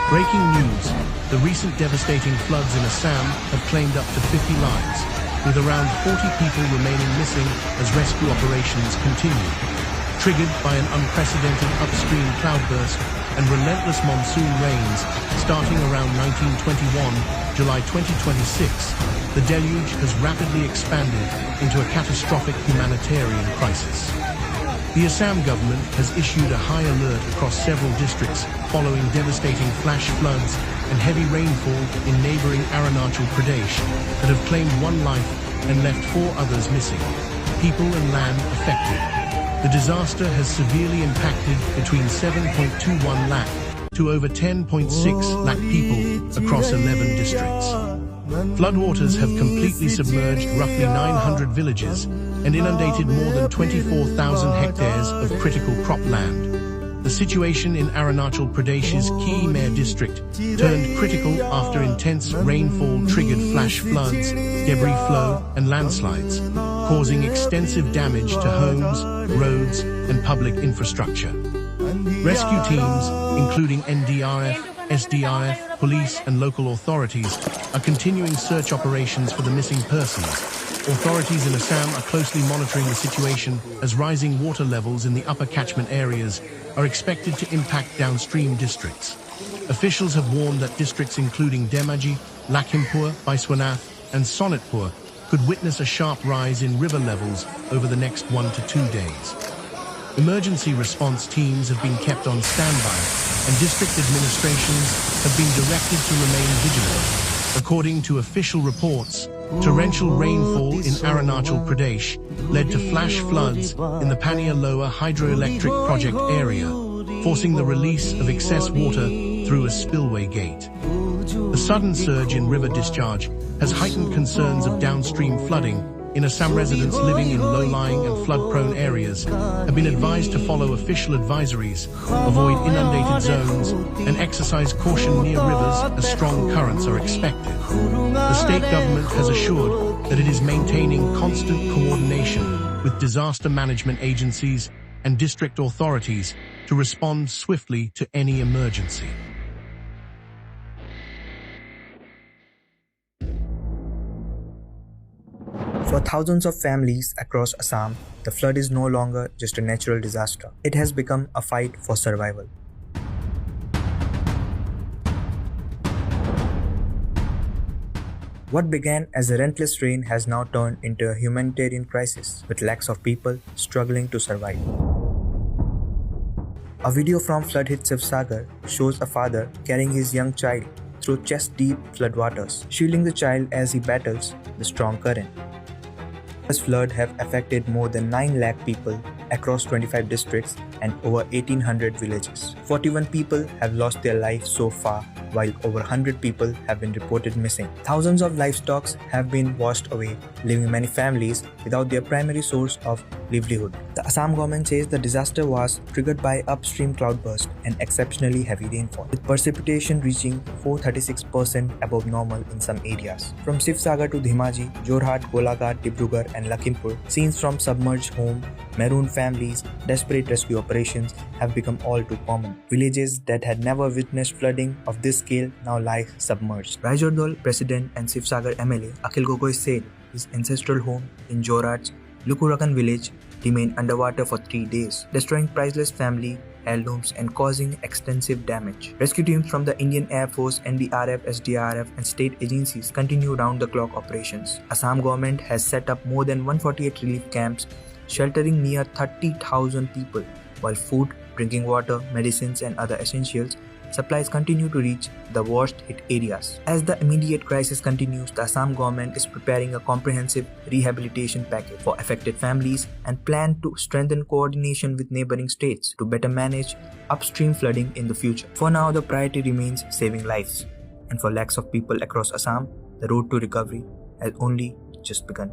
Breaking news. The recent devastating floods in Assam have claimed up to 50 lives, with around 40 people remaining missing as rescue operations continue. Triggered by an unprecedented upstream cloudburst and relentless monsoon rains starting around 1921, July 2026, the deluge has rapidly expanded into a catastrophic humanitarian crisis. The Assam government has issued a high alert across several districts following devastating flash floods and heavy rainfall in neighboring Arunachal Pradesh that have claimed one life and left 4 others missing, people and land affected. The disaster has severely impacted between 7.21 lakh to over 10.6 lakh people across 11 districts. Floodwaters have completely submerged roughly 900 villages and inundated more than 24,000 hectares of critical cropland. The situation in Arunachal Pradesh's Ki-Mer district turned critical after intense rainfall triggered flash floods, debris flow, and landslides, causing extensive damage to homes, roads, and public infrastructure. Rescue teams, including NDRF, SDRF, police, and local authorities, are continuing search operations for the missing persons. Authorities in Assam are closely monitoring the situation as rising water levels in the upper catchment areas are expected to impact downstream districts. Officials have warned that districts including Dhemaji, Lakhimpur, Baiswanath, and Sonitpur could witness a sharp rise in river levels over the next 1 to 2 days. Emergency response teams have been kept on standby, and district administrations have been directed to remain vigilant. According to official reports, torrential rainfall in Arunachal Pradesh led to flash floods in the Pania Lower hydroelectric project area, forcing the release of excess water through a spillway gate. The sudden surge in river discharge has heightened concerns of downstream flooding. In Assam, residents living in low-lying and flood-prone areas have been advised to follow official advisories, avoid inundated zones, and exercise caution near rivers as strong currents are expected. The state government has assured that it is maintaining constant coordination with disaster management agencies and district authorities to respond swiftly to any emergency. For thousands of families across Assam, the flood is no longer just a natural disaster. It has become a fight for survival. What began as a relentless rain has now turned into a humanitarian crisis, with lakhs of people struggling to survive. A video from flood-hit Sivsagar shows a father carrying his young child through chest-deep floodwaters, shielding the child as he battles the strong current. This flood have affected more than 9 lakh people across 25 districts and over 1,800 villages. 41 people have lost their lives so far, while over 100 people have been reported missing. Thousands of livestock have been washed away, leaving many families without their primary source of livelihood. The Assam government says the disaster was triggered by upstream cloudburst and exceptionally heavy rainfall, with precipitation reaching 436% above normal in some areas. From Sivsagar to Dhemaji, Jorhat, Golaghat, Dibrugarh, and Lakhimpur, scenes from submerged homes, marooned families, desperate rescue operations have become all too common. Villages that had never witnessed flooding of this scale now lie submerged. Raijordol President and Sivsagar MLA Akhil Gogoi said his ancestral home in Jorhat's Lukurakan village remained underwater for 3 days, destroying priceless family heirlooms and causing extensive damage. Rescue teams from the Indian Air Force, NDRF, SDRF, and state agencies continue round-the-clock operations. Assam government has set up more than 148 relief camps, sheltering near 30,000 people, while food, drinking water, medicines, and other essentials supplies continue to reach the worst-hit areas. As the immediate crisis continues, the Assam government is preparing a comprehensive rehabilitation package for affected families and plan to strengthen coordination with neighboring states to better manage upstream flooding in the future. For now, the priority remains saving lives, and for lakhs of people across Assam, the road to recovery has only just begun.